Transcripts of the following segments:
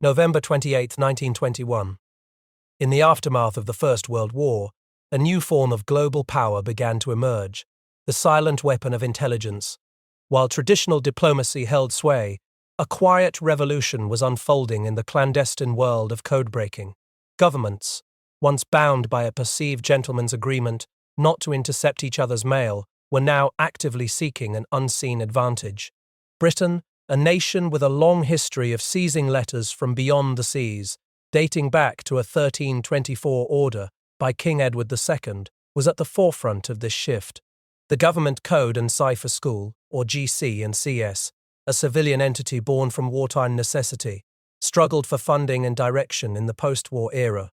November 28, 1921. In the aftermath of the First World War, a new form of global power began to emerge, the silent weapon of intelligence. While traditional diplomacy held sway, a quiet revolution was unfolding in the clandestine world of code-breaking. Governments, once bound by a perceived gentleman's agreement not to intercept each other's mail, were now actively seeking an unseen advantage. Britain, a nation with a long history of seizing letters from beyond the seas, dating back to a 1324 order by King Edward II, was at the forefront of this shift. The Government Code and Cipher School, or GC and CS, a civilian entity born from wartime necessity, struggled for funding and direction in the post-war era.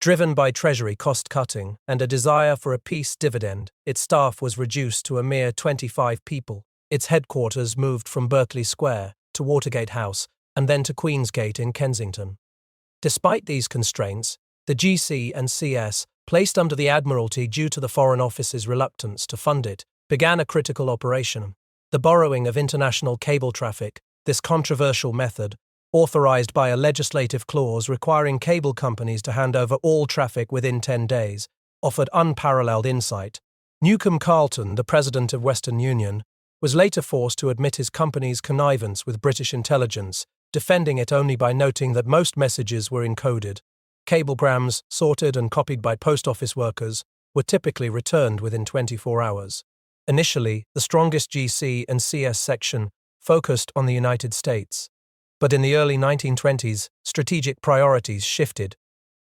Driven by Treasury cost-cutting and a desire for a peace dividend, its staff was reduced to a mere 25 people. Its headquarters moved from Berkeley Square to Watergate House and then to Queensgate in Kensington. Despite these constraints, the GC and CS, placed under the Admiralty due to the Foreign Office's reluctance to fund it, began a critical operation. The borrowing of international cable traffic, this controversial method, authorized by a legislative clause requiring cable companies to hand over all traffic within 10 days, offered unparalleled insight. Newcomb Carleton, the president of Western Union, was later forced to admit his company's connivance with British intelligence, defending it only by noting that most messages were encoded. Cablegrams, sorted and copied by post office workers, were typically returned within 24 hours. Initially, the strongest GC and CS section focused on the United States. But in the early 1920s, strategic priorities shifted.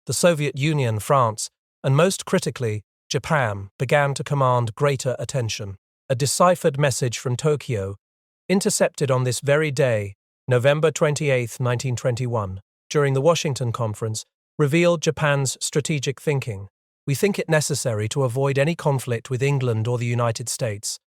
The Soviet Union, France, and most critically, Japan, began to command greater attention. A deciphered message from Tokyo, intercepted on this very day, November 28, 1921, during the Washington Conference, revealed Japan's strategic thinking. We think it necessary to avoid any conflict with England or the United States.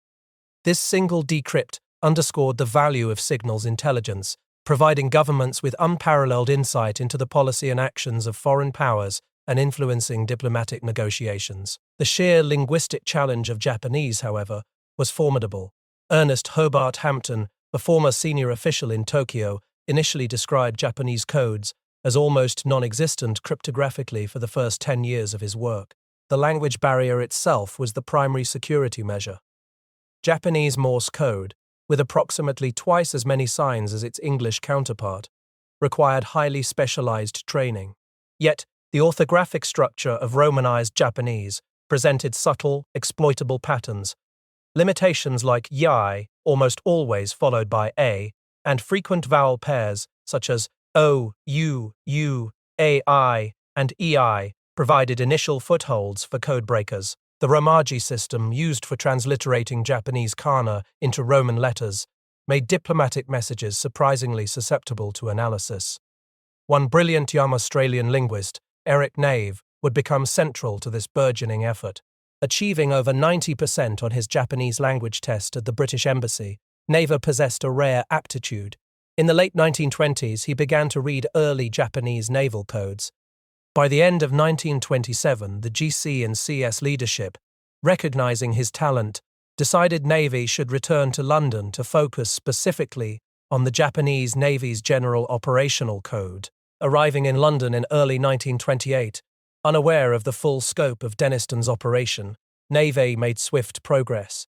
This single decrypt underscored the value of signals intelligence, providing governments with unparalleled insight into the policy and actions of foreign powers and influencing diplomatic negotiations. The sheer linguistic challenge of Japanese, however, was formidable. Ernest Hobart Hampton, a former senior official in Tokyo, initially described Japanese codes as almost non-existent cryptographically for the first 10 years of his work. The language barrier itself was the primary security measure. Japanese Morse code, with approximately twice as many signs as its English counterpart, required highly specialized training. Yet, the orthographic structure of Romanized Japanese presented subtle, exploitable patterns. Limitations like yi, almost always followed by a, and frequent vowel pairs such as o, u, ai, and ei provided initial footholds for codebreakers. The Romaji system, used for transliterating Japanese kana into Roman letters, made diplomatic messages surprisingly susceptible to analysis. One brilliant young Australian linguist, Eric Nave, would become central to this burgeoning effort. Achieving over 90% on his Japanese language test at the British Embassy, Nave possessed a rare aptitude. In the late 1920s, he began to read early Japanese naval codes. By the end of 1927, the GC and CS leadership, recognizing his talent, decided Navy should return to London to focus specifically on the Japanese Navy's General Operational Code. Arriving in London in early 1928, unaware of the full scope of Denniston's operation, Navy made swift progress.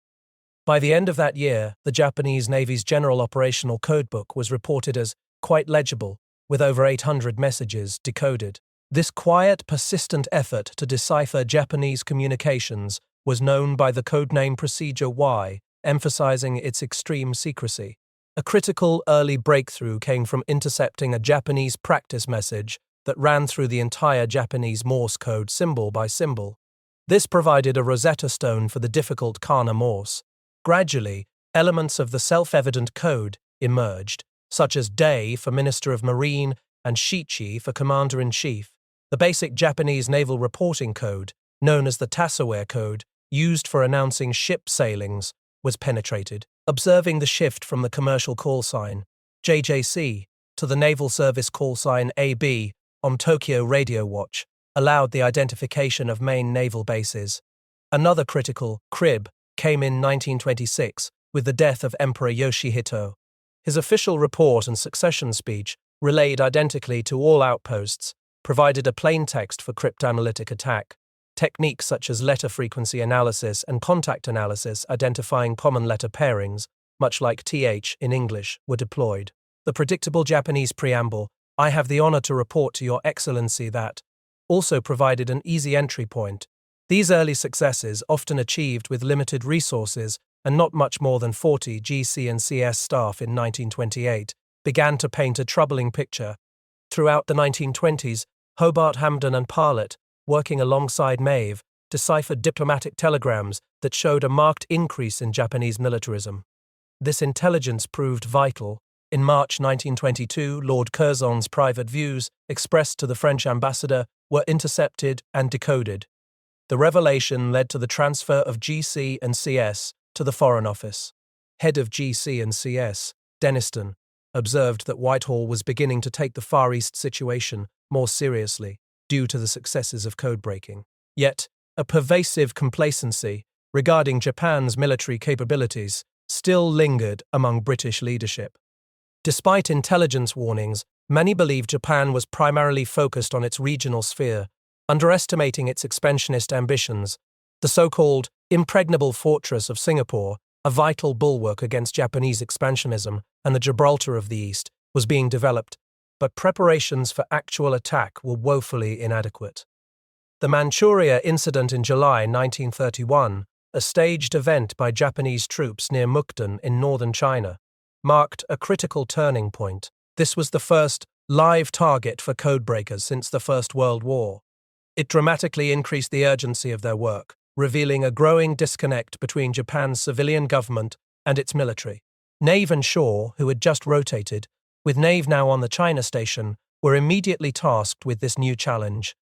By the end of that year, the Japanese Navy's General Operational Codebook was reported as quite legible, with over 800 messages decoded. This quiet, persistent effort to decipher Japanese communications was known by the codename Procedure Y, emphasizing its extreme secrecy. A critical early breakthrough came from intercepting a Japanese practice message that ran through the entire Japanese Morse code symbol by symbol. This provided a Rosetta Stone for the difficult kana Morse. Gradually, elements of the self-evident code emerged, such as Dei for Minister of Marine and Shichi for Commander-in-Chief. The basic Japanese naval reporting code, known as the Tasaware code, used for announcing ship sailings, was penetrated. Observing the shift from the commercial call sign, JJC, to the naval service call sign AB on Tokyo Radio Watch, allowed the identification of main naval bases. Another critical crib came in 1926 with the death of Emperor Yoshihito. His official report and succession speech relayed identically to all outposts, provided a plaintext for cryptanalytic attack. Techniques such as letter frequency analysis and contact analysis identifying common letter pairings, much like TH in English, were deployed. The predictable Japanese preamble, "I have the honor to report to Your Excellency that," also provided an easy entry point. These early successes, often achieved with limited resources and not much more than 40 GC and CS staff in 1928, began to paint a troubling picture. Throughout the 1920s, Hobart, Hamden and Parlett, working alongside Maeve, deciphered diplomatic telegrams that showed a marked increase in Japanese militarism. This intelligence proved vital. In March 1922, Lord Curzon's private views, expressed to the French ambassador, were intercepted and decoded. The revelation led to the transfer of GC and CS to the Foreign Office. Head of GC and CS, Denniston, observed that Whitehall was beginning to take the Far East situation more seriously due to the successes of codebreaking. Yet, a pervasive complacency regarding Japan's military capabilities still lingered among British leadership. Despite intelligence warnings, many believed Japan was primarily focused on its regional sphere, underestimating its expansionist ambitions. The so-called impregnable fortress of Singapore, a vital bulwark against Japanese expansionism and the Gibraltar of the East, was being developed, but preparations for actual attack were woefully inadequate. The Manchuria incident in July 1931, a staged event by Japanese troops near Mukden in northern China, marked a critical turning point. This was the first live target for codebreakers since the First World War. It dramatically increased the urgency of their work, revealing a growing disconnect between Japan's civilian government and its military. Nave and Shaw, who had just rotated, with Nave now on the China station, were immediately tasked with this new challenge.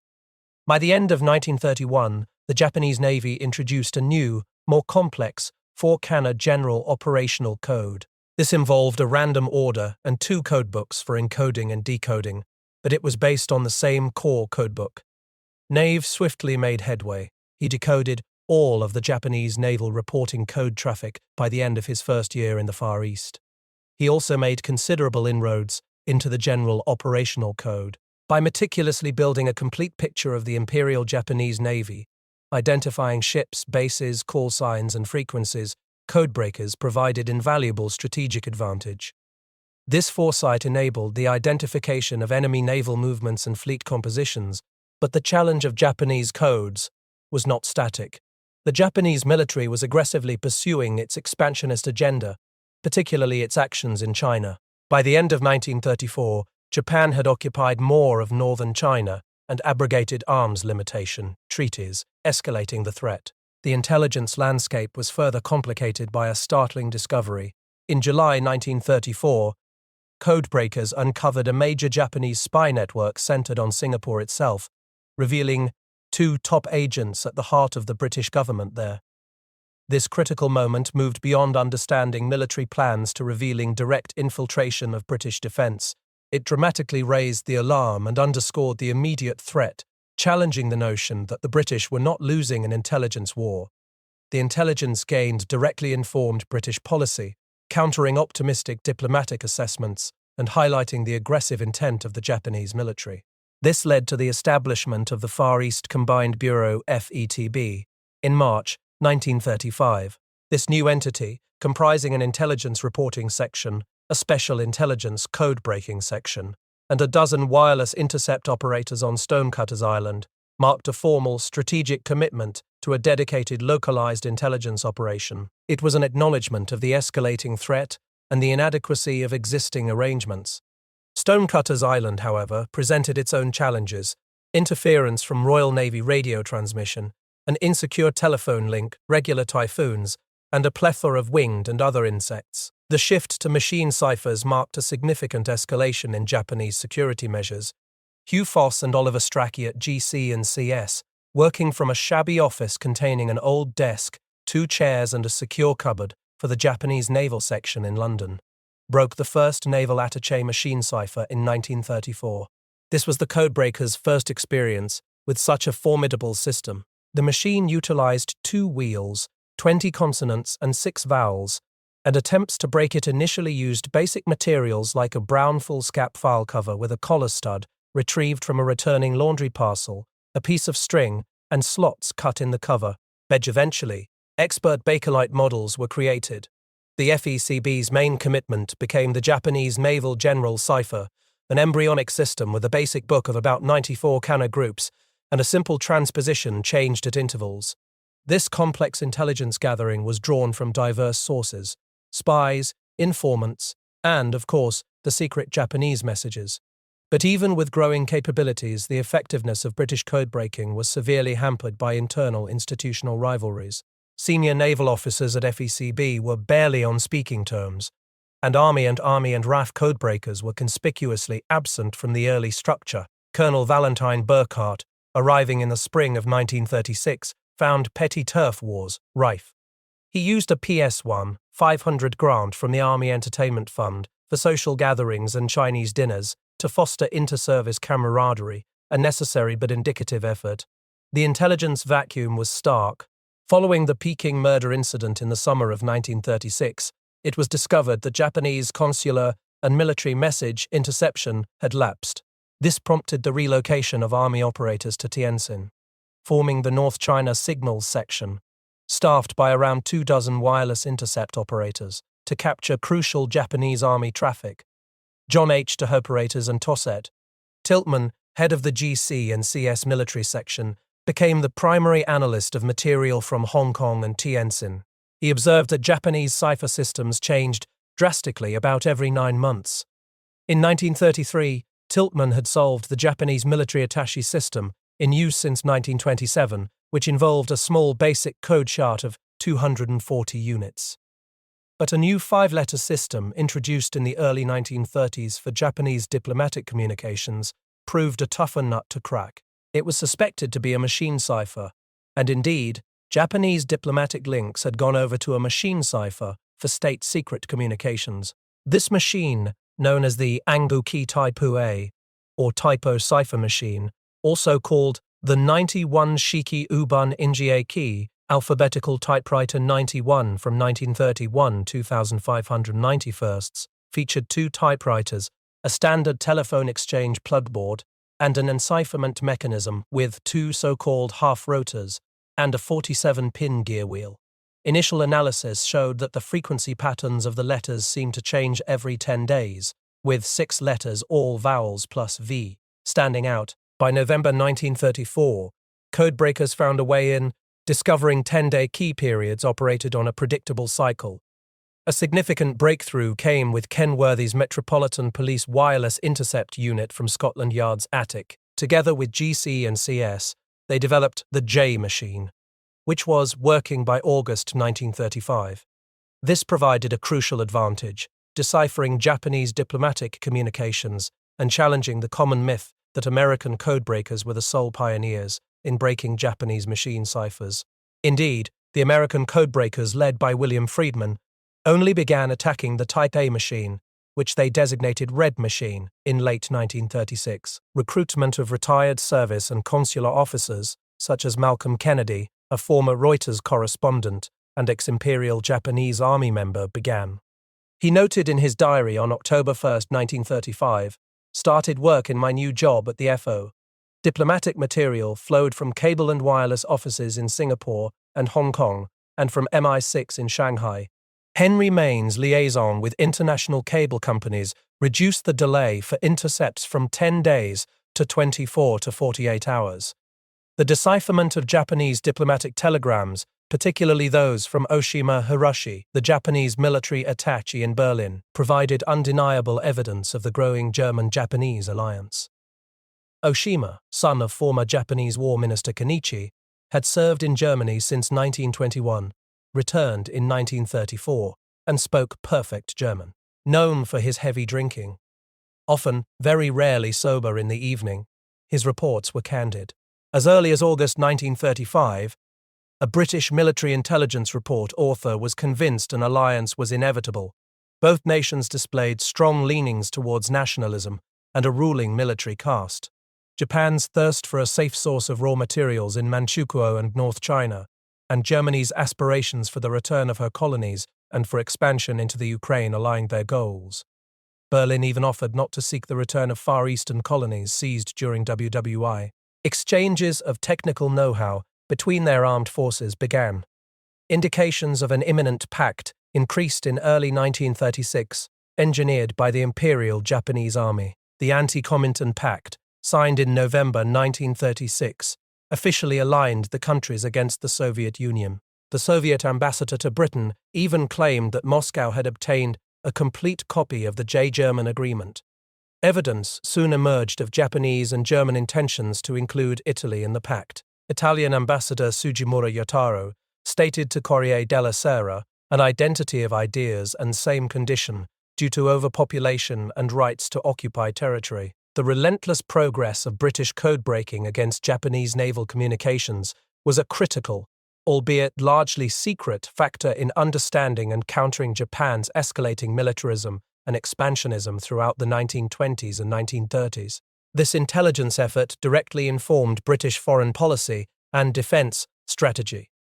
By the end of 1931, the Japanese Navy introduced a new, more complex, four-canna general operational code. This involved a random order and two codebooks for encoding and decoding, but it was based on the same core codebook. Nave swiftly made headway. He decoded all of the Japanese naval reporting code traffic by the end of his first year in the Far East. He also made considerable inroads into the general operational code. By meticulously building a complete picture of the Imperial Japanese Navy, identifying ships, bases, call signs, and frequencies, codebreakers provided invaluable strategic advantage. This foresight enabled the identification of enemy naval movements and fleet compositions, but the challenge of Japanese codes was not static. The Japanese military was aggressively pursuing its expansionist agenda, particularly its actions in China. By the end of 1934, Japan had occupied more of northern China and abrogated arms limitation treaties, escalating the threat. The intelligence landscape was further complicated by a startling discovery. In July 1934, codebreakers uncovered a major Japanese spy network centered on Singapore itself, revealing two top agents at the heart of the British government there. This critical moment moved beyond understanding military plans to revealing direct infiltration of British defence. It dramatically raised the alarm and underscored the immediate threat, challenging the notion that the British were not losing an intelligence war. The intelligence gained directly informed British policy, countering optimistic diplomatic assessments and highlighting the aggressive intent of the Japanese military. This led to the establishment of the Far East Combined Bureau FETB in March 1935. This new entity, comprising an intelligence reporting section, a special intelligence code-breaking section, and a dozen wireless intercept operators on Stonecutters Island, marked a formal strategic commitment to a dedicated localized intelligence operation. It was an acknowledgement of the escalating threat and the inadequacy of existing arrangements. Stonecutters Island, however, presented its own challenges: interference from Royal Navy radio transmission, an insecure telephone link, regular typhoons, and a plethora of winged and other insects. The shift to machine ciphers marked a significant escalation in Japanese security measures. Hugh Foss and Oliver Strachey at GC and CS, working from a shabby office containing an old desk, 2 chairs and a secure cupboard for the Japanese naval section in London, broke the first naval attaché machine cipher in 1934. This was the codebreakers' first experience with such a formidable system. The machine utilized 2 wheels, 20 consonants and 6 vowels, and attempts to break it initially used basic materials like a brown foolscap file cover with a collar stud retrieved from a returning laundry parcel, a piece of string, and slots cut in the cover. Eventually, expert Bakelite models were created. The FECB's main commitment became the Japanese Naval General Cipher, an embryonic system with a basic book of about 94 kana groups and a simple transposition changed at intervals. This complex intelligence gathering was drawn from diverse sources: spies, informants, and, of course, the secret Japanese messages. But even with growing capabilities, the effectiveness of British codebreaking was severely hampered by internal institutional rivalries. Senior naval officers at FECB were barely on speaking terms, and Army and RAF codebreakers were conspicuously absent from the early structure. Colonel Valentine Burkhardt, arriving in the spring of 1936, found petty turf wars rife. He used a PS-1 500 grant from the Army Entertainment Fund for social gatherings and Chinese dinners to foster inter-service camaraderie, a necessary but indicative effort. The intelligence vacuum was stark. Following the Peking murder incident in the summer of 1936, it was discovered that Japanese consular and military message interception had lapsed. This prompted the relocation of Army operators to Tientsin, forming the North China Signals Section, staffed by around 24 wireless intercept operators, to capture crucial Japanese Army traffic. John H. to operators and Tosset Tiltman, head of the GC and CS military section, became the primary analyst of material from Hong Kong and Tientsin. He observed that Japanese cipher systems changed drastically about every 9 months. In 1933, Tiltman had solved the Japanese military attaché system, in use since 1927, which involved a small basic code chart of 240 units. But a new 5-letter system introduced in the early 1930s for Japanese diplomatic communications proved a tougher nut to crack. It was suspected to be a machine cipher, and indeed, Japanese diplomatic links had gone over to a machine cipher for state-secret communications. This machine, known as the Anguki Typo A, or typo cipher machine, also called the 91 Shiki Uban Injieki alphabetical typewriter 91 from 1931 2591, featured 2 typewriters, a standard telephone exchange plugboard, and an encipherment mechanism with 2 so-called half-rotors and a 47-pin gear wheel. Initial analysis showed that the frequency patterns of the letters seemed to change every 10 days, with 6 letters, all vowels plus V, standing out. By November 1934, codebreakers found a way in, discovering 10-day key periods operated on a predictable cycle. A significant breakthrough came with Kenworthy's Metropolitan Police Wireless Intercept Unit from Scotland Yard's attic. Together with GC and CS, they developed the J machine, which was working by August 1935. This provided a crucial advantage, deciphering Japanese diplomatic communications and challenging the common myth that American codebreakers were the sole pioneers in breaking Japanese machine ciphers. Indeed, the American codebreakers led by William Friedman only began attacking the Type A machine, which they designated Red Machine, in late 1936. Recruitment of retired service and consular officers, such as Malcolm Kennedy, a former Reuters correspondent and ex-Imperial Japanese Army member, began. He noted in his diary on October 1, 1935, "Started work in my new job at the FO. Diplomatic material flowed from cable and wireless offices in Singapore and Hong Kong and from MI6 in Shanghai. Henry Main's liaison with international cable companies reduced the delay for intercepts from 10 days to 24 to 48 hours. The decipherment of Japanese diplomatic telegrams, particularly those from Oshima Hiroshi, the Japanese military attaché in Berlin, provided undeniable evidence of the growing German-Japanese alliance. Oshima, son of former Japanese War Minister Kenichi, had served in Germany since 1921, returned in 1934, and spoke perfect German. Known for his heavy drinking, often very rarely sober in the evening, his reports were candid. As early as August 1935, a British military intelligence report author was convinced an alliance was inevitable. Both nations displayed strong leanings towards nationalism and a ruling military caste. Japan's thirst for a safe source of raw materials in Manchukuo and North China, and Germany's aspirations for the return of her colonies and for expansion into the Ukraine aligned their goals. Berlin even offered not to seek the return of Far Eastern colonies seized during WWII. Exchanges of technical know-how between their armed forces began. Indications of an imminent pact increased in early 1936, engineered by the Imperial Japanese Army. The Anti-Comintern Pact, signed in November 1936, officially aligned the countries against the Soviet Union. The Soviet ambassador to Britain even claimed that Moscow had obtained a complete copy of the German agreement. Evidence soon emerged of Japanese and German intentions to include Italy in the pact. Italian ambassador Sugimura Yotaro stated to Corriere della Sera an identity of ideas and same condition due to overpopulation and rights to occupy territory. The relentless progress of British code-breaking against Japanese naval communications was a critical, albeit largely secret, factor in understanding and countering Japan's escalating militarism and expansionism throughout the 1920s and 1930s. This intelligence effort directly informed British foreign policy and defense strategy.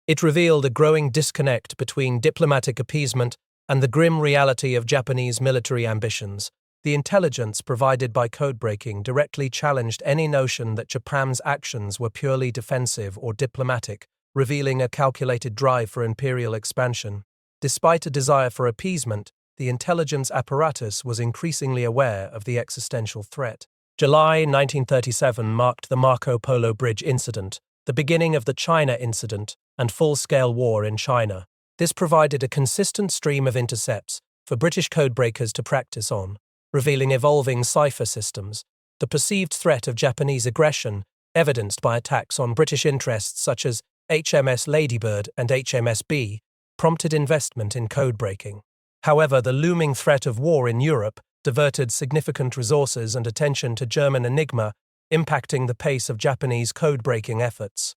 It revealed a growing disconnect between diplomatic appeasement and the grim reality of Japanese military ambitions. The intelligence provided by codebreaking directly challenged any notion that Japan's actions were purely defensive or diplomatic, revealing a calculated drive for imperial expansion. Despite a desire for appeasement, the intelligence apparatus was increasingly aware of the existential threat. July 1937 marked the Marco Polo Bridge incident, the beginning of the China Incident and full-scale war in China. This provided a consistent stream of intercepts for British codebreakers to practice on, revealing evolving cipher systems. The perceived threat of Japanese aggression, evidenced by attacks on British interests such as HMS Ladybird and HMS B, prompted investment in codebreaking. However, the looming threat of war in Europe diverted significant resources and attention to German Enigma, impacting the pace of Japanese code-breaking efforts.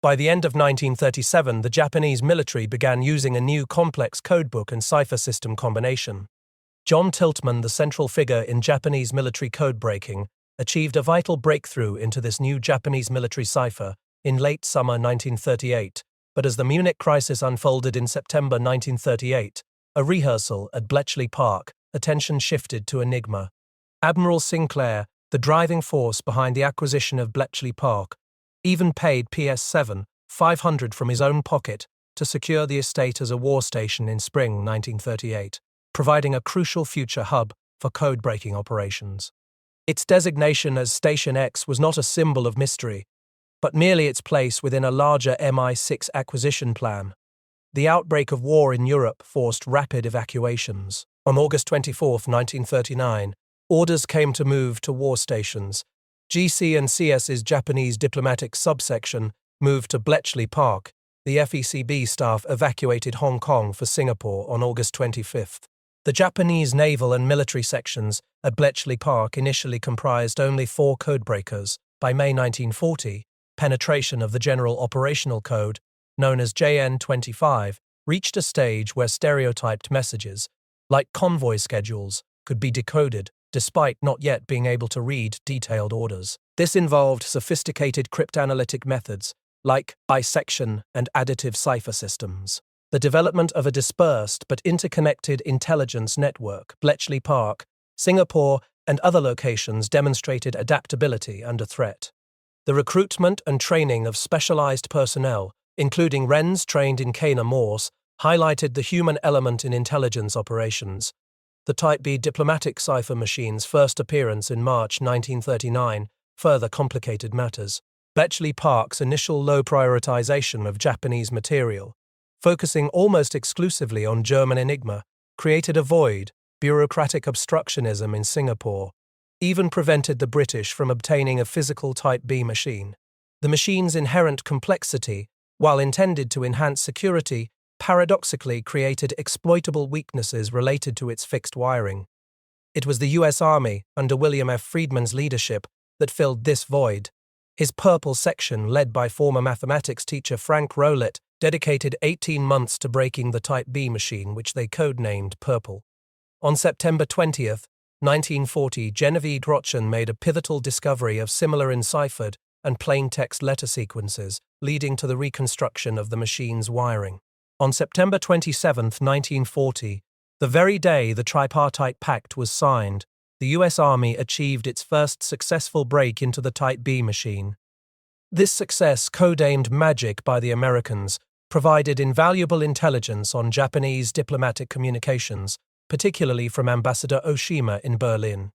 By the end of 1937, the Japanese military began using a new complex codebook and cipher system combination. John Tiltman, the central figure in Japanese military code-breaking, achieved a vital breakthrough into this new Japanese military cipher in late summer 1938, but as the Munich crisis unfolded in September 1938, a rehearsal at Bletchley Park, attention shifted to Enigma. Admiral Sinclair, the driving force behind the acquisition of Bletchley Park, even paid PS7 $500 from his own pocket to secure the estate as a war station in spring 1938, providing a crucial future hub for code-breaking operations. Its designation as Station X was not a symbol of mystery, but merely its place within a larger MI6 acquisition plan. The outbreak of war in Europe forced rapid evacuations. On August 24, 1939, orders came to move to war stations. GC&CS's Japanese diplomatic subsection moved to Bletchley Park. The FECB staff evacuated Hong Kong for Singapore on August 25. The Japanese naval and military sections at Bletchley Park initially comprised only 4 codebreakers. By May 1940, penetration of the General Operational Code, known as JN-25, reached a stage where stereotyped messages, like convoy schedules, could be decoded, despite not yet being able to read detailed orders. This involved sophisticated cryptanalytic methods, like bisection and additive cipher systems. The development of a dispersed but interconnected intelligence network, Bletchley Park, Singapore, and other locations demonstrated adaptability under threat. The recruitment and training of specialized personnel, including Wrens trained in Kana Morse, highlighted the human element in intelligence operations. The Type B diplomatic cipher machine's first appearance in March 1939 further complicated matters. Bletchley Park's initial low prioritization of Japanese material, focusing almost exclusively on German Enigma, created a void. Bureaucratic obstructionism in Singapore even prevented the British from obtaining a physical Type B machine. The machine's inherent complexity, while intended to enhance security, paradoxically created exploitable weaknesses related to its fixed wiring. It was the U.S. Army, under William F. Friedman's leadership, that filled this void. His Purple section, led by former mathematics teacher Frank Rowlett, dedicated 18 months to breaking the Type B machine, which they codenamed Purple. On September 20, 1940, Genevieve Rochon made a pivotal discovery of similar enciphered and plain text letter sequences, leading to the reconstruction of the machine's wiring. On September 27, 1940, the very day the Tripartite Pact was signed, the U.S. Army achieved its first successful break into the Type B machine. This success, codenamed Magic by the Americans, provided invaluable intelligence on Japanese diplomatic communications, particularly from Ambassador Oshima in Berlin.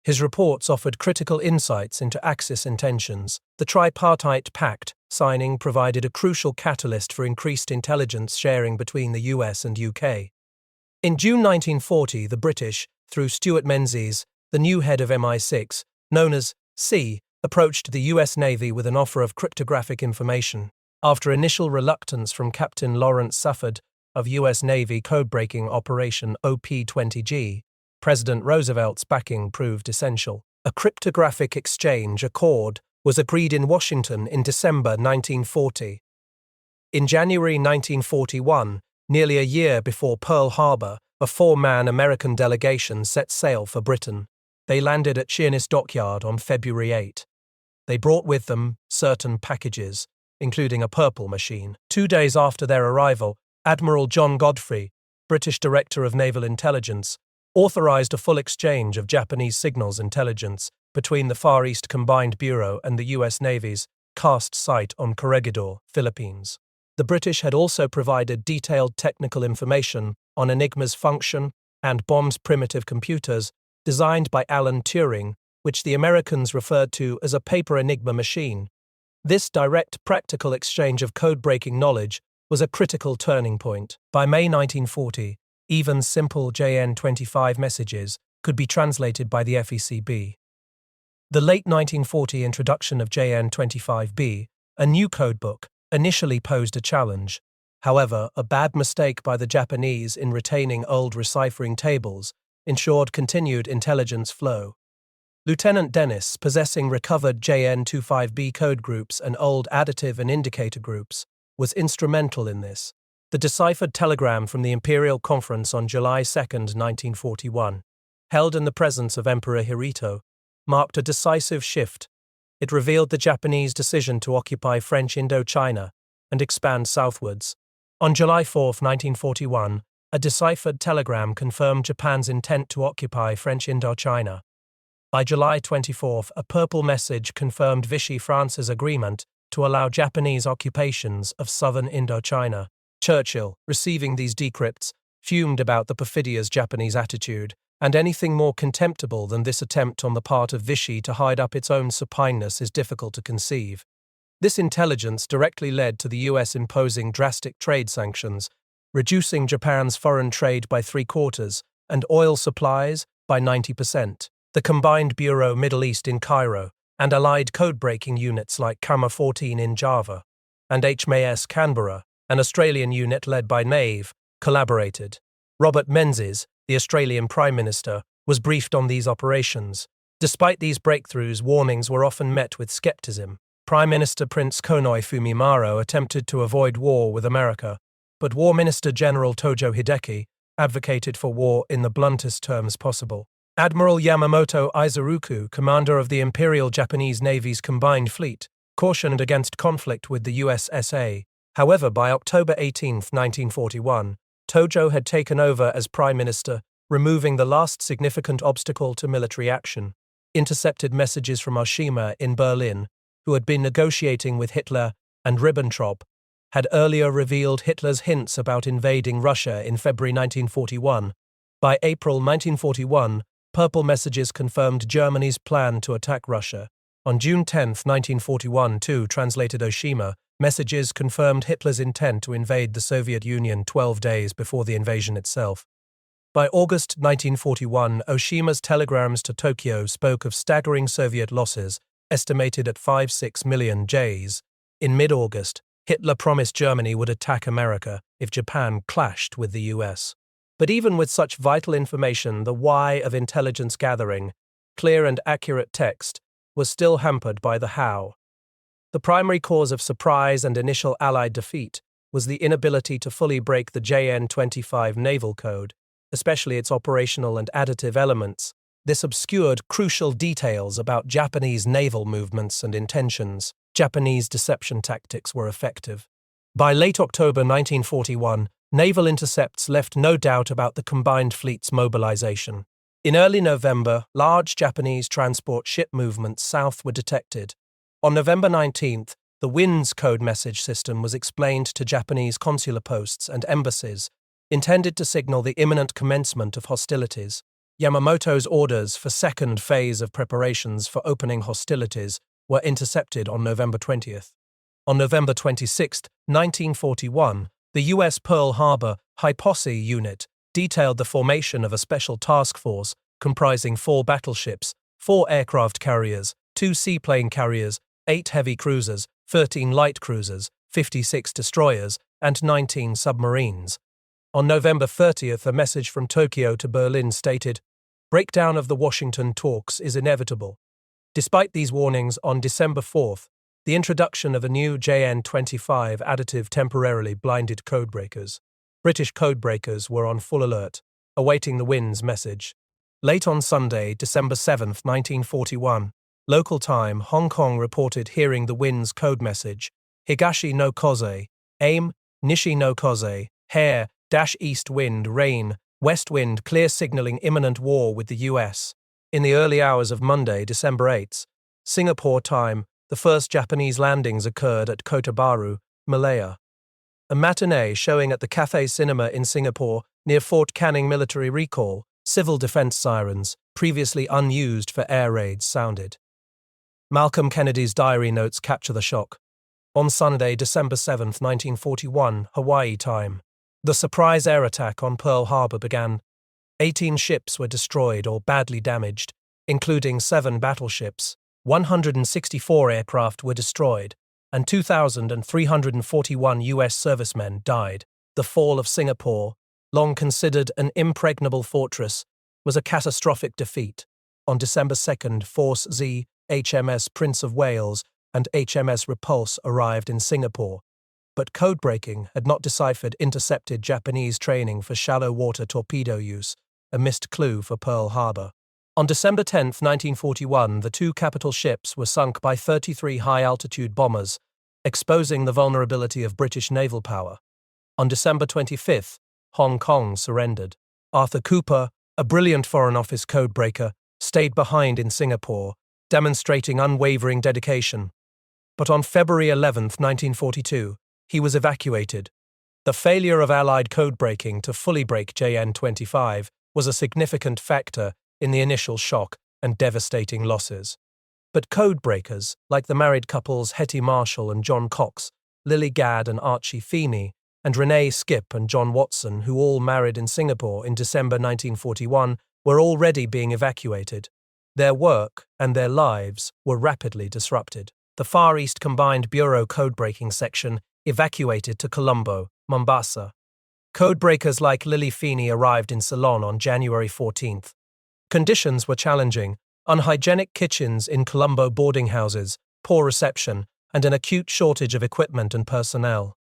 His reports offered critical insights into Axis intentions. The Tripartite Pact signing provided a crucial catalyst for increased intelligence sharing between the US and UK. In June 1940, the British, through Stuart Menzies, the new head of MI6, known as C, approached the US Navy with an offer of cryptographic information. After initial reluctance from Captain Lawrence Sufford of US Navy codebreaking Operation OP-20G, President Roosevelt's backing proved essential. A cryptographic exchange accord was agreed in Washington in December 1940. In January 1941, nearly a year before Pearl Harbor, a four-man American delegation set sail for Britain. They landed at Sheerness Dockyard on February 8. They brought with them certain packages, including a purple machine. 2 days after their arrival, Admiral John Godfrey, British Director of Naval Intelligence, authorized a full exchange of Japanese signals intelligence between the Far East Combined Bureau and the U.S. Navy's CAST site on Corregidor, Philippines. The British had also provided detailed technical information on Enigma's function and bomb's primitive computers designed by Alan Turing, which the Americans referred to as a paper Enigma machine. This direct practical exchange of code-breaking knowledge was a critical turning point. By May 1940, even simple JN-25 messages could be translated by the FECB. The late 1940 introduction of JN-25B, a new codebook, initially posed a challenge. However, a bad mistake by the Japanese in retaining old deciphering tables ensured continued intelligence flow. Lieutenant Dennis, possessing recovered JN-25B code groups and old additive and indicator groups, was instrumental in this. The deciphered telegram from the Imperial Conference on July 2, 1941, held in the presence of Emperor Hirohito, marked a decisive shift. It revealed the Japanese decision to occupy French Indochina and expand southwards. On July 4, 1941, a deciphered telegram confirmed Japan's intent to occupy French Indochina. By July 24, a purple message confirmed Vichy France's agreement to allow Japanese occupations of southern Indochina. Churchill, receiving these decrypts, fumed about the perfidious Japanese attitude, and anything more contemptible than this attempt on the part of Vichy to hide up its own supineness is difficult to conceive. This intelligence directly led to the US imposing drastic trade sanctions, reducing Japan's foreign trade by 3/4 and oil supplies by 90%. The Combined Bureau Middle East in Cairo and allied code-breaking units like Kama 14 in Java and HMAS Canberra, an Australian unit led by Nave, collaborated. Robert Menzies, the Australian Prime Minister, was briefed on these operations. Despite these breakthroughs, warnings were often met with skepticism. Prime Minister Prince Konoe Fumimaro attempted to avoid war with America, but War Minister General Tojo Hideki advocated for war in the bluntest terms possible. Admiral Yamamoto Izuruku, commander of the Imperial Japanese Navy's combined fleet, cautioned against conflict with the USSA. However, by October 18, 1941, Tojo had taken over as Prime Minister, removing the last significant obstacle to military action. Intercepted messages from Oshima in Berlin, who had been negotiating with Hitler, and Ribbentrop, had earlier revealed Hitler's hints about invading Russia in February 1941. By April 1941, purple messages confirmed Germany's plan to attack Russia. On June 10, 1941, too, translated Oshima, messages confirmed Hitler's intent to invade the Soviet Union 12 days before the invasion itself. By August 1941, Oshima's telegrams to Tokyo spoke of staggering Soviet losses, estimated at 5-6 million Ks. In mid-August, Hitler promised Germany would attack America if Japan clashed with the US. But even with such vital information, the why of intelligence gathering, clear and accurate text, was still hampered by the how. The primary cause of surprise and initial Allied defeat was the inability to fully break the JN-25 naval code, especially its operational and additive elements. This obscured crucial details about Japanese naval movements and intentions. Japanese deception tactics were effective. By late October 1941, naval intercepts left no doubt about the combined fleet's mobilization. In early November, large Japanese transport ship movements south were detected. On November 19th, the WIN's code message system was explained to Japanese consular posts and embassies, intended to signal the imminent commencement of hostilities. Yamamoto's orders for second phase of preparations for opening hostilities were intercepted on November 20th. On November 26, 1941, the U.S. Pearl Harbor High Posse Unit detailed the formation of a special task force comprising 4 battleships, 4 aircraft carriers, 2 seaplane carriers, 8 heavy cruisers, 13 light cruisers, 56 destroyers, and 19 submarines. On November 30th, a message from Tokyo to Berlin stated, "Breakdown of the Washington talks is inevitable." Despite these warnings, on December 4th, the introduction of a new JN-25 additive temporarily blinded codebreakers. British codebreakers were on full alert, awaiting the WIN's message. Late on Sunday, December 7, 1941, local time, Hong Kong reported hearing the WIN's code message, Higashi no Koze, aim, Nishi no Koze, hair, east wind, rain, west wind, clear signaling imminent war with the US. In the early hours of Monday, December 8, Singapore time, the first Japanese landings occurred at Kota Malaya. A matinee showing at the Cathay Cinema in Singapore near Fort Canning military recall, civil defense sirens, previously unused for air raids, sounded. Malcolm Kennedy's diary notes capture the shock. On Sunday, December 7, 1941, Hawaii time, the surprise air attack on Pearl Harbor began. 18 ships were destroyed or badly damaged, including 7 battleships. 164 aircraft were destroyed, and 2,341 U.S. servicemen died. The fall of Singapore, long considered an impregnable fortress, was a catastrophic defeat. On December 2nd, Force Z, HMS Prince of Wales, and HMS Repulse arrived in Singapore, but codebreaking had not deciphered intercepted Japanese training for shallow water torpedo use, a missed clue for Pearl Harbor. On December 10, 1941, the 2 capital ships were sunk by 33 high-altitude bombers, exposing the vulnerability of British naval power. On December 25, Hong Kong surrendered. Arthur Cooper, a brilliant Foreign Office codebreaker, stayed behind in Singapore, demonstrating unwavering dedication. But on February 11, 1942, he was evacuated. The failure of Allied codebreaking to fully break JN-25 was a significant factor in the initial shock and devastating losses. But codebreakers, like the married couples Hetty Marshall and John Cox, Lily Gadd and Archie Feeney, and Renee Skip and John Watson, who all married in Singapore in December 1941, were already being evacuated. Their work and their lives were rapidly disrupted. The Far East Combined Bureau Codebreaking Section evacuated to Colombo, Mombasa. Codebreakers like Lily Feeney arrived in Ceylon on January 14th. Conditions were challenging: unhygienic kitchens in Colombo boarding houses, poor reception, and an acute shortage of equipment and personnel.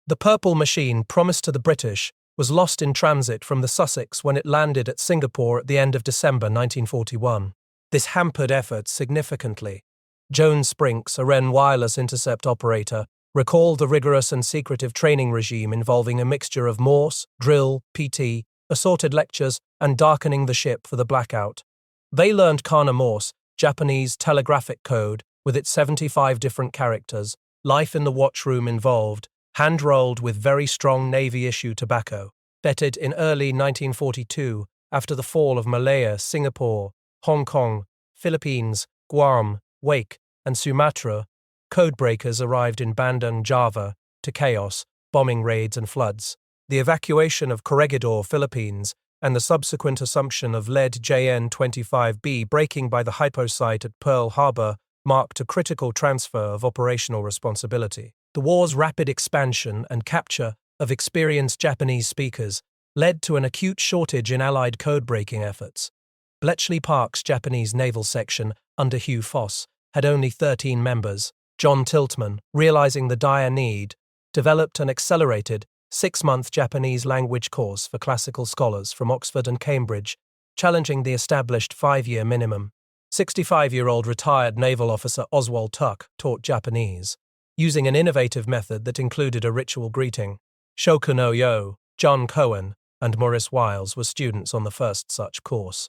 The Purple Machine, promised to the British, was lost in transit from the Sussex when it landed at Singapore at the end of December 1941. This hampered efforts significantly. Joan Sprinks, a Wren wireless intercept operator, recalled the rigorous and secretive training regime involving a mixture of Morse, drill, PT, assorted lectures, and darkening the ship for the blackout. They learned Kana Morse, Japanese telegraphic code, with its 75 different characters, life in the watchroom involved, hand-rolled with very strong Navy-issue tobacco. Vetted in early 1942, after the fall of Malaya, Singapore, Hong Kong, Philippines, Guam, Wake, and Sumatra, codebreakers arrived in Bandung, Java, to chaos, bombing raids and floods. The evacuation of Corregidor, Philippines, and the subsequent assumption of lead JN-25B breaking by the hypo site at Pearl Harbor marked a critical transfer of operational responsibility. The war's rapid expansion and capture of experienced Japanese speakers led to an acute shortage in Allied codebreaking efforts. Bletchley Park's Japanese naval section, under Hugh Foss, had only 13 members. John Tiltman, realizing the dire need, developed an accelerated 6-month Japanese language course for classical scholars from Oxford and Cambridge, challenging the established 5-year minimum. 65-year-old retired naval officer Oswald Tuck taught Japanese. using an innovative method that included a ritual greeting. Shoku no Yo, John Cohen, and Maurice Wiles were students on the first such course.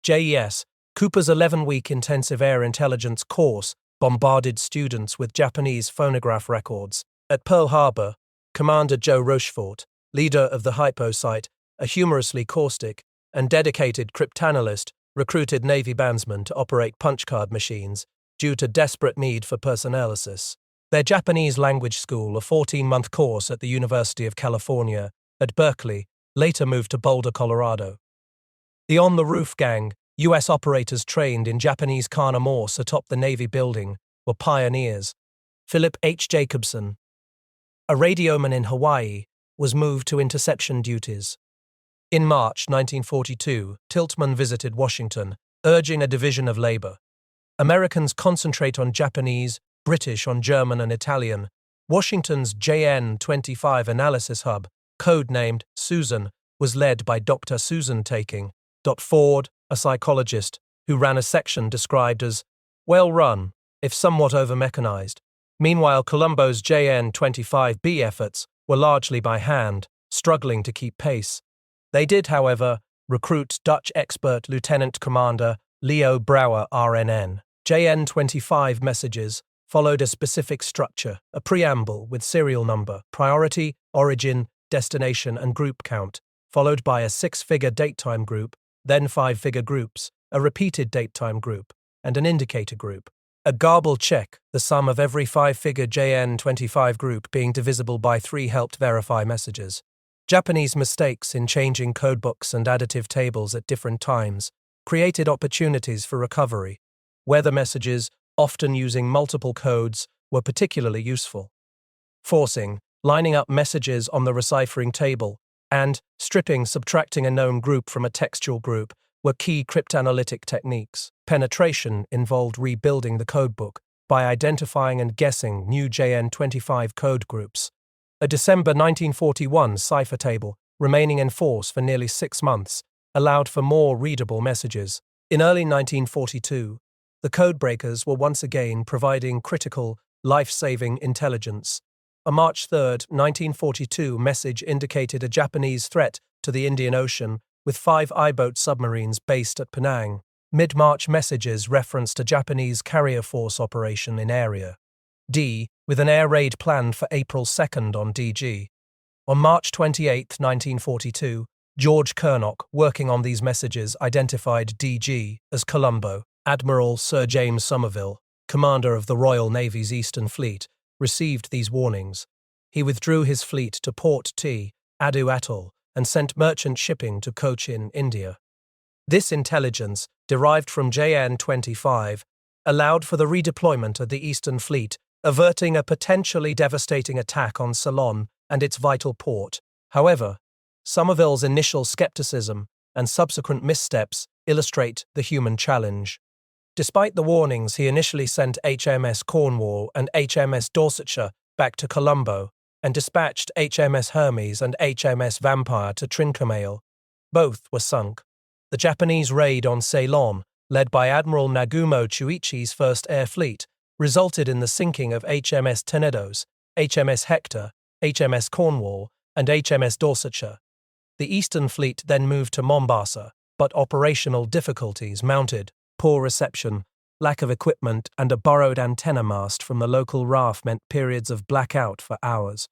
JES, Cooper's 11-week intensive air intelligence course bombarded students with Japanese phonograph records. At Pearl Harbor, Commander Joe Rochefort, leader of the Hypo site, a humorously caustic and dedicated cryptanalyst, recruited Navy bandsmen to operate punch-card machines due to desperate need for personnel. Their Japanese language school, a 14-month course at the University of California at Berkeley, later moved to Boulder, Colorado. The On-the-Roof gang, U.S. operators trained in Japanese Kana Morse atop the Navy building, were pioneers. Philip H. Jacobson, a radioman in Hawaii, was moved to interception duties. In March 1942, Tiltman visited Washington, urging a division of labor. Americans concentrate on Japanese, British on German and Italian. Washington's JN-25 analysis hub, codenamed Susan, was led by Dr. Susan Taking. Ford, a psychologist, who ran a section described as well-run, if somewhat over-mechanized. Meanwhile, Colombo's JN-25B efforts were largely by hand, struggling to keep pace. They did, however, recruit Dutch expert Lieutenant Commander Leo Brouwer RNN. JN-25 messages followed a specific structure, a preamble with serial number, priority, origin, destination, and group count, followed by a 6-figure datetime group, then 5-figure groups, a repeated datetime group, and an indicator group. A garble check, the sum of every 5-figure JN-25 group being divisible by 3, helped verify messages. Japanese mistakes in changing codebooks and additive tables at different times created opportunities for recovery. Weather messages, often using multiple codes, were particularly useful. Forcing, lining up messages on the deciphering table, and subtracting a known group from a textual group were key cryptanalytic techniques. Penetration involved rebuilding the codebook by identifying and guessing new JN-25 code groups. A December 1941 cipher table, remaining in force for nearly 6 months, allowed for more readable messages. In early 1942, the codebreakers were once again providing critical, life-saving intelligence. A March 3, 1942 message indicated a Japanese threat to the Indian Ocean, with 5 I-boat submarines based at Penang. Mid-March messages referenced a Japanese carrier force operation in Area D, with an air raid planned for April 2 on DG. On March 28, 1942, George Kernock, working on these messages, identified DG as Colombo. Admiral Sir James Somerville, commander of the Royal Navy's Eastern Fleet, received these warnings. He withdrew his fleet to Port T, Adu Atoll, and sent merchant shipping to Cochin, India. This intelligence, derived from JN-25, allowed for the redeployment of the Eastern Fleet, averting a potentially devastating attack on Ceylon and its vital port. However, Somerville's initial skepticism and subsequent missteps illustrate the human challenge. Despite the warnings, he initially sent HMS Cornwall and HMS Dorsetshire back to Colombo and dispatched HMS Hermes and HMS Vampire to Trincomail. Both were sunk. The Japanese raid on Ceylon, led by Admiral Nagumo Chuichi's First Air Fleet, resulted in the sinking of HMS Tenedos, HMS Hector, HMS Cornwall, and HMS Dorsetshire. The Eastern Fleet then moved to Mombasa, but operational difficulties mounted. Poor reception, lack of equipment, and a borrowed antenna mast from the local RAF meant periods of blackout for hours.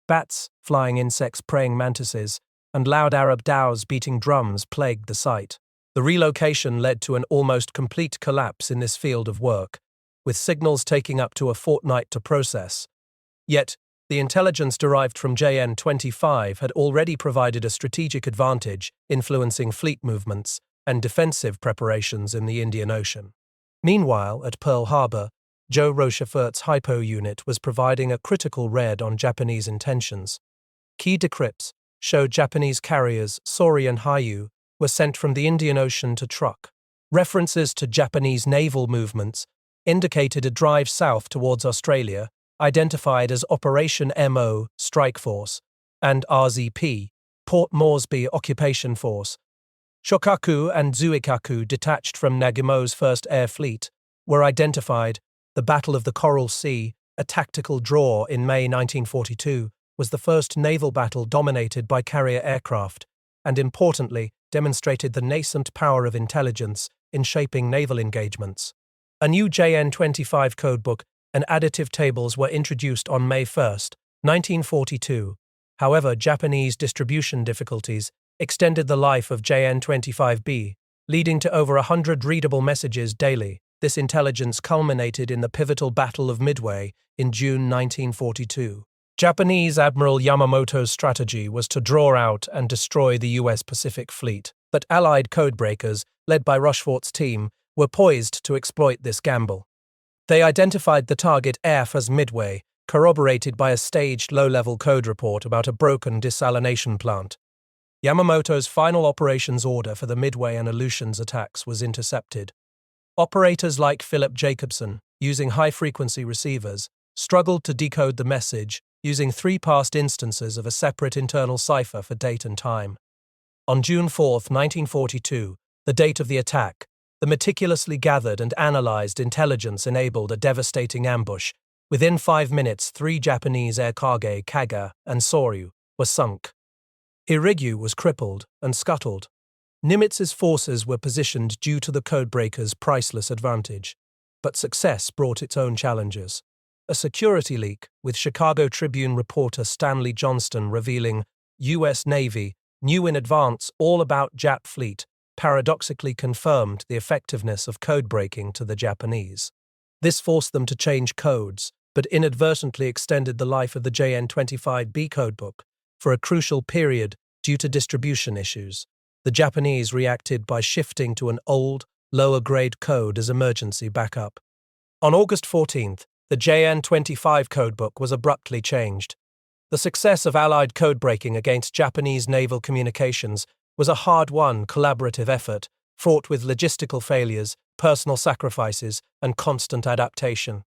Bats, flying insects, praying mantises, and loud Arab dhows beating drums plagued the site. The relocation led to an almost complete collapse in this field of work, with signals taking up to a fortnight to process. Yet, the intelligence derived from JN-25 had already provided a strategic advantage, influencing fleet movements and defensive preparations in the Indian Ocean. Meanwhile, at Pearl Harbor, Joe Rochefort's Hypo unit was providing a critical read on Japanese intentions. Key decrypts showed Japanese carriers Sori and Hayu were sent from the Indian Ocean to Truk. References to Japanese naval movements indicated a drive south towards Australia, identified as Operation MO Strike Force and RZP Port Moresby Occupation Force. Shokaku and Zuikaku, detached from Nagumo's First Air Fleet, were identified, the Battle of the Coral Sea, a tactical draw in May 1942, was the first naval battle dominated by carrier aircraft, and importantly, demonstrated the nascent power of intelligence in shaping naval engagements. A new JN-25 codebook and additive tables were introduced on May 1, 1942. However, Japanese distribution difficulties extended the life of JN-25B, leading to over 100 readable messages daily. This intelligence culminated in the pivotal Battle of Midway in June 1942. Japanese Admiral Yamamoto's strategy was to draw out and destroy the U.S. Pacific Fleet, but Allied codebreakers, led by Rochefort's team, were poised to exploit this gamble. They identified the target AF as Midway, corroborated by a staged low-level code report about a broken desalination plant. Yamamoto's final operations order for the Midway and Aleutians attacks was intercepted. Operators like Philip Jacobson, using high-frequency receivers, struggled to decode the message using 3 past instances of a separate internal cipher for date and time. On June 4, 1942, the date of the attack, the meticulously gathered and analyzed intelligence enabled a devastating ambush. Within 5 minutes, 3 Japanese air cargo, Kaga and Soryu, were sunk. Irigyu was crippled and scuttled. Nimitz's forces were positioned due to the codebreakers' priceless advantage, but success brought its own challenges. A security leak, with Chicago Tribune reporter Stanley Johnston revealing U.S. Navy knew in advance all about Jap fleet, paradoxically confirmed the effectiveness of codebreaking to the Japanese. This forced them to change codes, but inadvertently extended the life of the JN-25B codebook for a crucial period due to distribution issues. The Japanese reacted by shifting to an old, lower-grade code as emergency backup. On August 14th, the JN-25 codebook was abruptly changed. The success of Allied codebreaking against Japanese naval communications was a hard-won collaborative effort, fraught with logistical failures, personal sacrifices, and constant adaptation.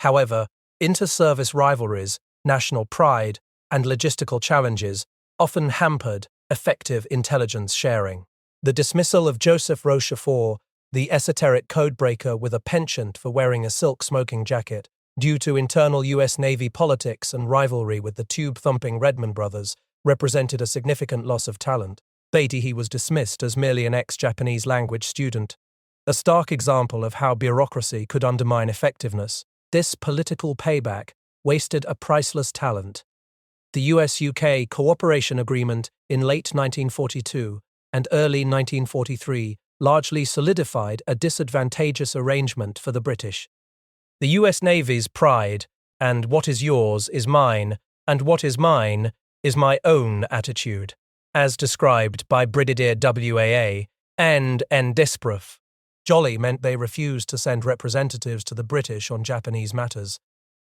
However, inter-service rivalries, national pride, and logistical challenges often hampered effective intelligence sharing. The dismissal of Joseph Rochefort, the esoteric codebreaker with a penchant for wearing a silk smoking jacket, due to internal U.S. Navy politics and rivalry with the tube-thumping Redmond brothers, represented a significant loss of talent. He was dismissed as merely an ex-Japanese language student, a stark example of how bureaucracy could undermine effectiveness. This political payback wasted a priceless talent. The US-UK cooperation agreement in late 1942 and early 1943 largely solidified a disadvantageous arrangement for the British. The US Navy's pride, and what is yours is mine, and what is mine is my own attitude, as described by Brigadier WWII and N. Disproof, jolly meant they refused to send representatives to the British on Japanese matters.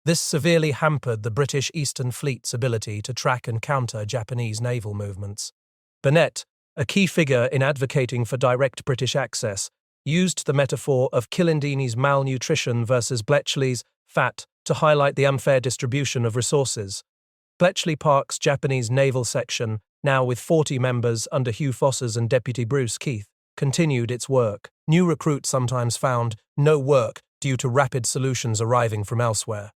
This severely hampered the British Eastern Fleet's ability to track and counter Japanese naval movements. Burnett, a key figure in advocating for direct British access, used the metaphor of Kilindini's malnutrition versus Bletchley's fat to highlight the unfair distribution of resources. Bletchley Park's Japanese naval section, now with 40 members under Hugh Fossers and Deputy Bruce Keith, continued its work. New recruits sometimes found no work due to rapid solutions arriving from elsewhere.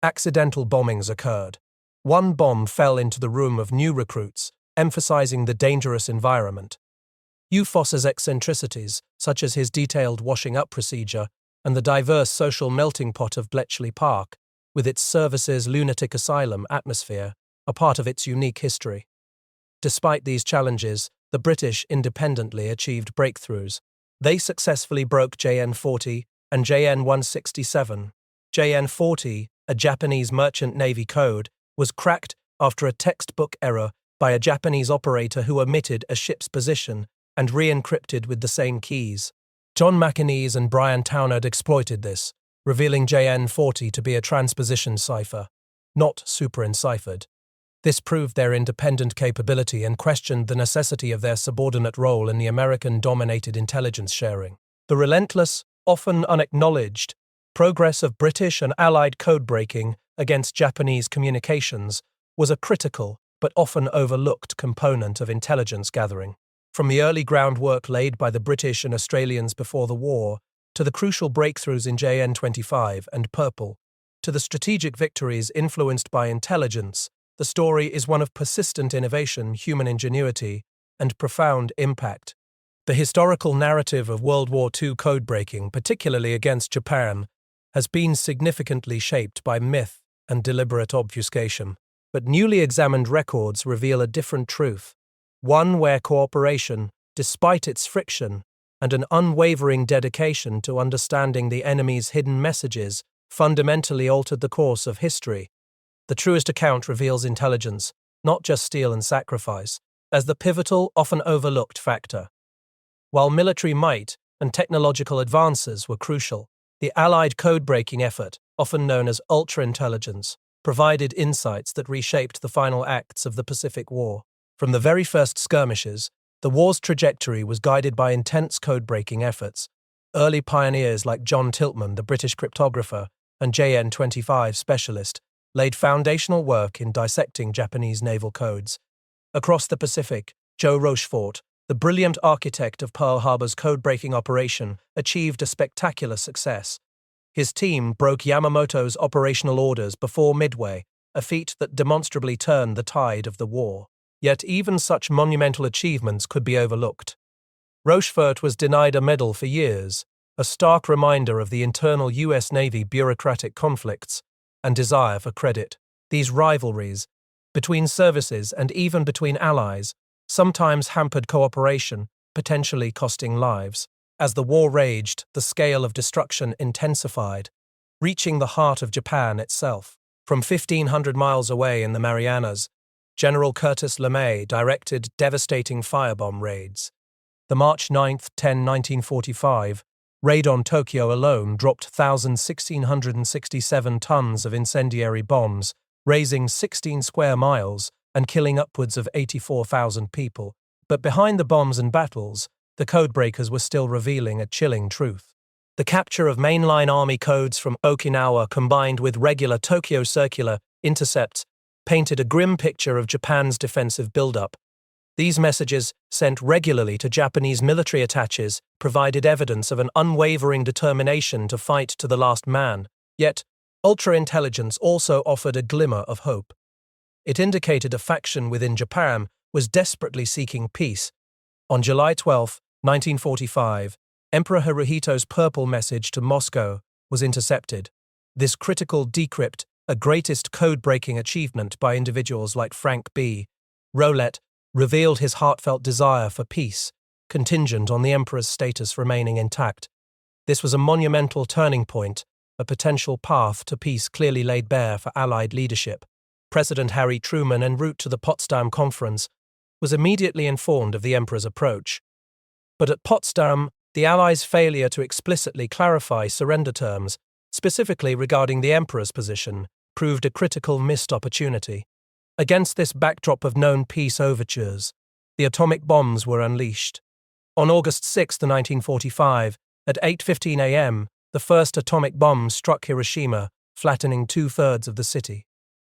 Accidental bombings occurred. One bomb fell into the room of new recruits, emphasizing the dangerous environment. Hugh Foss's eccentricities, such as his detailed washing-up procedure and the diverse social melting pot of Bletchley Park, with its services lunatic asylum atmosphere, are part of its unique history. Despite these challenges, the British independently achieved breakthroughs. They successfully broke JN-40 and JN-167. JN-40, a Japanese merchant navy code, was cracked after a textbook error by a Japanese operator who omitted a ship's position and re-encrypted with the same keys. John McInnes and Brian Townard exploited this, revealing JN-40 to be a transposition cipher, not super-enciphered. This proved their independent capability and questioned the necessity of their subordinate role in the American-dominated intelligence sharing. The relentless, often unacknowledged, progress of British and Allied codebreaking against Japanese communications was a critical but often overlooked component of intelligence gathering. From the early groundwork laid by the British and Australians before the war, to the crucial breakthroughs in JN-25 and Purple, To the strategic victories influenced by intelligence, the story is one of persistent innovation, human ingenuity, and profound impact. The historical narrative of World War II code-breaking, particularly against Japan, has been significantly shaped by myth and deliberate obfuscation. But newly examined records reveal a different truth, one where cooperation, despite its friction, and an unwavering dedication to understanding the enemy's hidden messages fundamentally altered the course of history. The truest account reveals intelligence, not just steel and sacrifice, as the pivotal, often overlooked factor. While military might and technological advances were crucial, the Allied code-breaking effort, often known as ultra-intelligence, provided insights that reshaped the final acts of the Pacific War. From the very first skirmishes, the war's trajectory was guided by intense code-breaking efforts. Early pioneers like John Tiltman, the British cryptographer, and JN-25 specialist, laid foundational work in dissecting Japanese naval codes. Across the Pacific, Joe Rochefort, the brilliant architect of Pearl Harbor's code-breaking operation, achieved a spectacular success. His team broke Yamamoto's operational orders before Midway, a feat that demonstrably turned the tide of the war. Yet even such monumental achievements could be overlooked. Rochefort was denied a medal for years, a stark reminder of the internal U.S. Navy bureaucratic conflicts and desire for credit. These rivalries, between services and even between allies, sometimes hampered cooperation, potentially costing lives. As the war raged, the scale of destruction intensified, reaching the heart of Japan itself. From 1,500 miles away in the Marianas, General Curtis LeMay directed devastating firebomb raids. The March 9, 1945, raid on Tokyo alone dropped 1,667 tons of incendiary bombs, razing 16 square miles and killing upwards of 84,000 people. But behind the bombs and battles, the codebreakers were still revealing a chilling truth. The capture of mainline army codes from Okinawa combined with regular Tokyo circular intercepts painted a grim picture of Japan's defensive buildup. These messages, sent regularly to Japanese military attaches, provided evidence of an unwavering determination to fight to the last man. Yet, ultra-intelligence also offered a glimmer of hope. It indicated a faction within Japan was desperately seeking peace. On July 12, 1945, Emperor Hirohito's purple message to Moscow was intercepted. This critical decrypt, a greatest code-breaking achievement by individuals like Frank B. Rowlett, revealed his heartfelt desire for peace, contingent on the emperor's status remaining intact. This was a monumental turning point, a potential path to peace clearly laid bare for Allied leadership. President Harry Truman, en route to the Potsdam Conference, was immediately informed of the emperor's approach. But at Potsdam, the Allies' failure to explicitly clarify surrender terms, specifically regarding the emperor's position, proved a critical missed opportunity. Against this backdrop of known peace overtures, the atomic bombs were unleashed. On August 6, 1945, at 8:15 a.m., the first atomic bomb struck Hiroshima, flattening 2/3 of the city.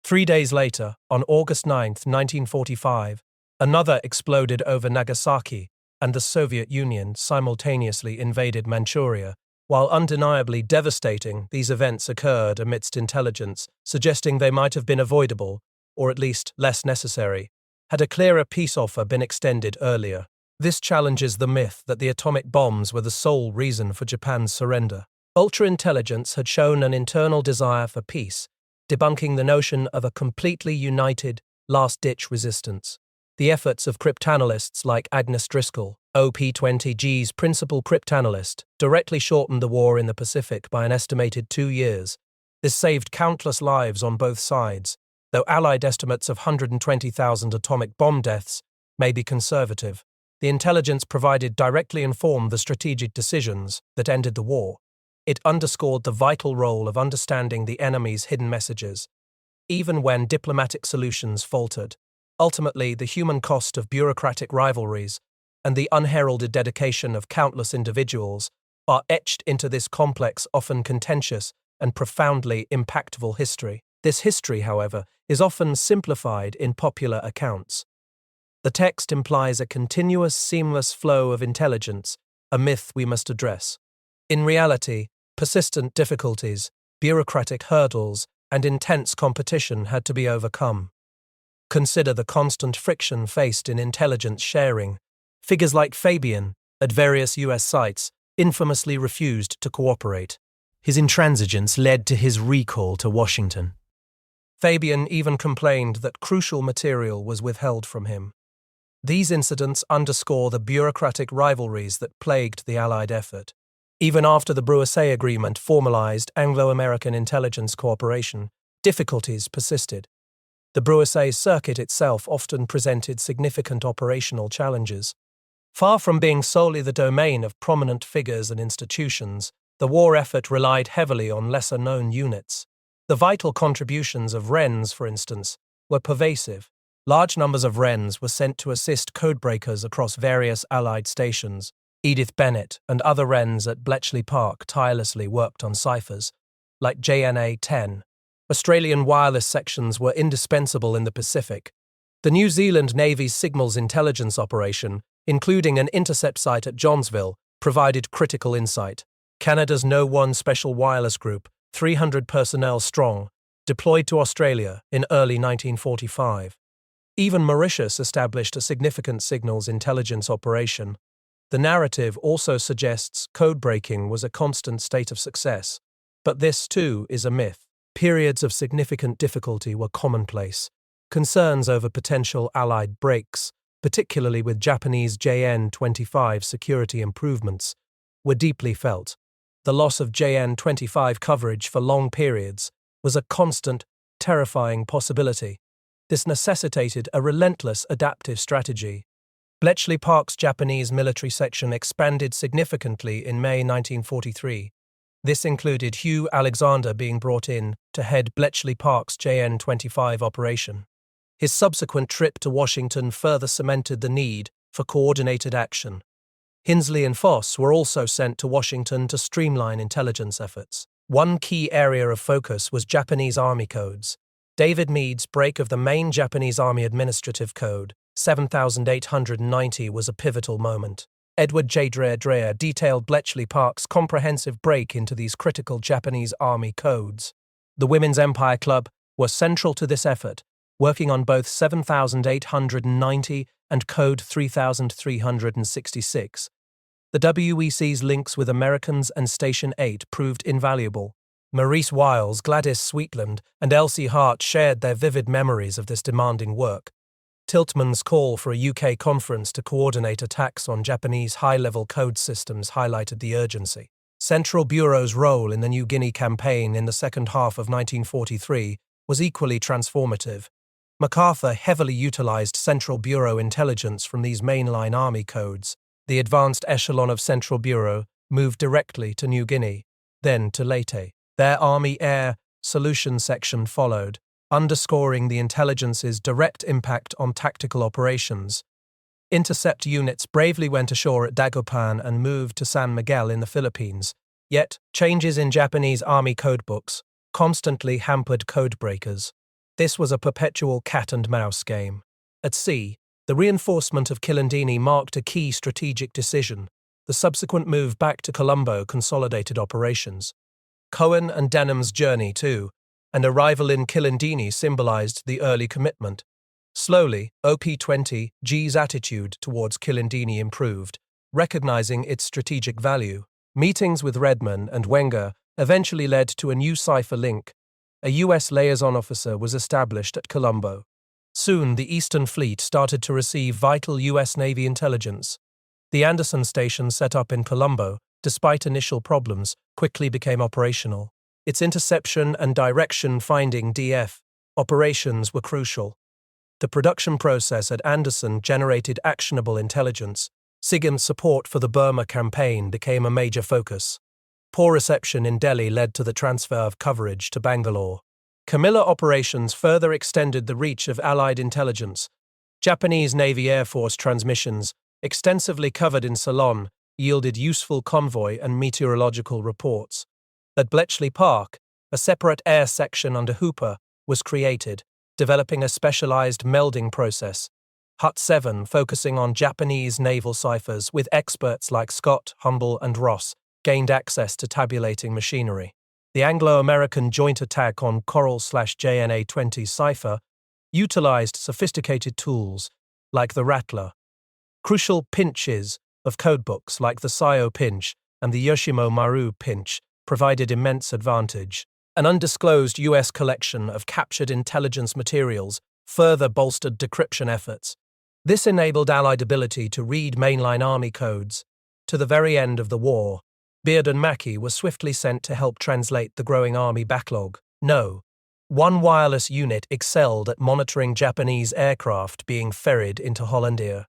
3 days later, on August 9, 1945, another exploded over Nagasaki, and the Soviet Union simultaneously invaded Manchuria. While undeniably devastating, these events occurred amidst intelligence, suggesting they might have been avoidable, or at least less necessary, had a clearer peace offer been extended earlier. This challenges the myth that the atomic bombs were the sole reason for Japan's surrender. Ultra-intelligence had shown an internal desire for peace, debunking the notion of a completely united, last-ditch resistance. The efforts of cryptanalysts like Agnes Driscoll, OP-20G's principal cryptanalyst, directly shortened the war in the Pacific by an estimated 2 years. This saved countless lives on both sides, though Allied estimates of 120,000 atomic bomb deaths may be conservative. The intelligence provided directly informed the strategic decisions that ended the war. It underscored the vital role of understanding the enemy's hidden messages, even when diplomatic solutions faltered. Ultimately, the human cost of bureaucratic rivalries and the unheralded dedication of countless individuals are etched into this complex, often contentious, and profoundly impactful history. This history, however, is often simplified in popular accounts. The text implies a continuous, seamless flow of intelligence, a myth we must address. In reality, persistent difficulties, bureaucratic hurdles, and intense competition had to be overcome. Consider the constant friction faced in intelligence sharing. Figures like Fabian, at various US sites, infamously refused to cooperate. His intransigence led to his recall to Washington. Fabian even complained that crucial material was withheld from him. These incidents underscore the bureaucratic rivalries that plagued the Allied effort. Even after the WWII agreement formalized Anglo-American intelligence cooperation, difficulties persisted. The WWII circuit itself often presented significant operational challenges. Far from being solely the domain of prominent figures and institutions, the war effort relied heavily on lesser-known units. The vital contributions of Wrens, for instance, were pervasive. Large numbers of Wrens were sent to assist codebreakers across various Allied stations. Edith Bennett and other Wrens at Bletchley Park tirelessly worked on ciphers, like JNA-10. Australian wireless sections were indispensable in the Pacific. The New Zealand Navy's Signals Intelligence Operation, including an intercept site at Johnsville, provided critical insight. Canada's No. 1 Special Wireless Group, 300 personnel strong, deployed to Australia in early 1945. Even Mauritius established a significant signals intelligence operation. The narrative also suggests code-breaking was a constant state of success, but this, too, is a myth. Periods of significant difficulty were commonplace. Concerns over potential Allied breaks, particularly with Japanese JN-25 security improvements, were deeply felt. The loss of JN-25 coverage for long periods was a constant, terrifying possibility. This necessitated a relentless adaptive strategy. Bletchley Park's Japanese military section expanded significantly in May 1943. This included Hugh Alexander being brought in to head Bletchley Park's JN-25 operation. His subsequent trip to Washington further cemented the need for coordinated action. Hinsley and Foss were also sent to Washington to streamline intelligence efforts. One key area of focus was Japanese Army codes. David Meade's break of the main Japanese Army Administrative Code, 7890, was a pivotal moment. Edward J. Dreher detailed Bletchley Park's comprehensive break into these critical Japanese Army codes. The Women's Empire Club were central to this effort, working on both 7890 and Code 3366. The WEC's links with Americans and Station 8 proved invaluable. Maurice Wiles, Gladys Sweetland, and Elsie Hart shared their vivid memories of this demanding work. Tiltman's call for a UK conference to coordinate attacks on Japanese high-level code systems highlighted the urgency. Central Bureau's role in the New Guinea campaign in the second half of 1943 was equally transformative. MacArthur heavily utilized Central Bureau intelligence from these mainline army codes. The advanced echelon of Central Bureau moved directly to New Guinea, then to Leyte. Their Army Air Solutions section followed, underscoring the intelligence's direct impact on tactical operations. Intercept units bravely went ashore at Dagupan and moved to San Miguel in the Philippines. Yet, changes in Japanese Army codebooks constantly hampered codebreakers. This was a perpetual cat-and-mouse game. At sea, the reinforcement of Kilindini marked a key strategic decision. The subsequent move back to Colombo consolidated operations. Cohen and Denham's journey, too, and arrival in Kilindini symbolized the early commitment. Slowly, OP-20G's attitude towards Kilindini improved, recognizing its strategic value. Meetings with Redman and Wenger eventually led to a new cipher link. A U.S. liaison officer was established at Colombo. Soon, the Eastern Fleet started to receive vital U.S. Navy intelligence. The Anderson station set up in Colombo, despite initial problems, quickly became operational. Its interception and direction finding DF operations were crucial. The production process at Anderson generated actionable intelligence. SIGINT's support for the Burma campaign became a major focus. Poor reception in Delhi led to the transfer of coverage to Bangalore. Camilla operations further extended the reach of Allied intelligence. Japanese Navy Air Force transmissions, extensively covered in Ceylon, yielded useful convoy and meteorological reports. At Bletchley Park, a separate air section under Hooper was created, developing a specialized melding process. Hut 7 focusing on Japanese naval ciphers with experts like Scott, Humble, and Ross gained access to tabulating machinery. The Anglo-American joint attack on Coral/JNA-20 cipher utilized sophisticated tools like the Rattler. Crucial pinches of codebooks like the Sayo pinch and the Yoshimo Maru pinch provided immense advantage. An undisclosed U.S. collection of captured intelligence materials further bolstered decryption efforts. This enabled Allied ability to read mainline army codes. To the very end of the war, Beard and Mackey were swiftly sent to help translate the growing army backlog. One wireless unit excelled at monitoring Japanese aircraft being ferried into Hollandia.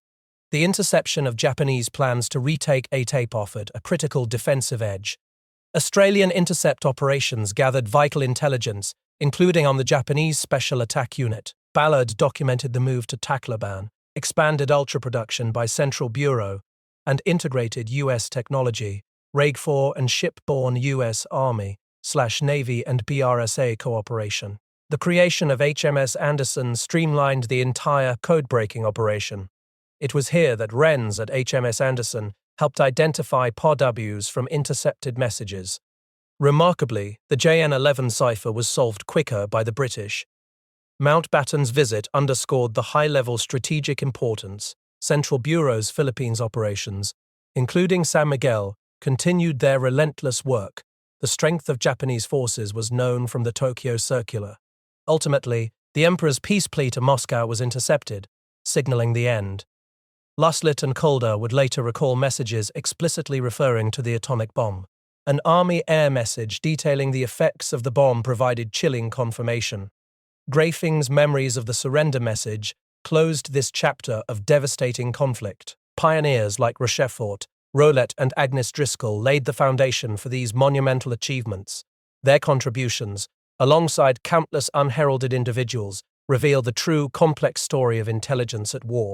The interception of Japanese plans to retake Atape offered a critical defensive edge. Australian intercept operations gathered vital intelligence, including on the Japanese Special Attack Unit. Ballard documented the move to Tacloban, expanded ultra-production by Central Bureau, and integrated U.S. technology, RAG-4 and shipborne U.S. Army/Navy and BRSA cooperation. The creation of HMS Anderson streamlined the entire code-breaking operation. It was here that Wrens at HMS Anderson helped identify POWs from intercepted messages. Remarkably, the JN-11 cipher was solved quicker by the British. Mountbatten's visit underscored the high-level strategic importance. Central Bureau's Philippines operations, including San Miguel, continued their relentless work. The strength of Japanese forces was known from the Tokyo Circular. Ultimately, the Emperor's peace plea to Moscow was intercepted, signaling the end. Luslit and Calder would later recall messages explicitly referring to the atomic bomb. An Army air message detailing the effects of the bomb provided chilling confirmation. Grafing's memories of the surrender message closed this chapter of devastating conflict. Pioneers like Rochefort, Rolette, and Agnes Driscoll laid the foundation for these monumental achievements. Their contributions, alongside countless unheralded individuals, reveal the true complex story of intelligence at war.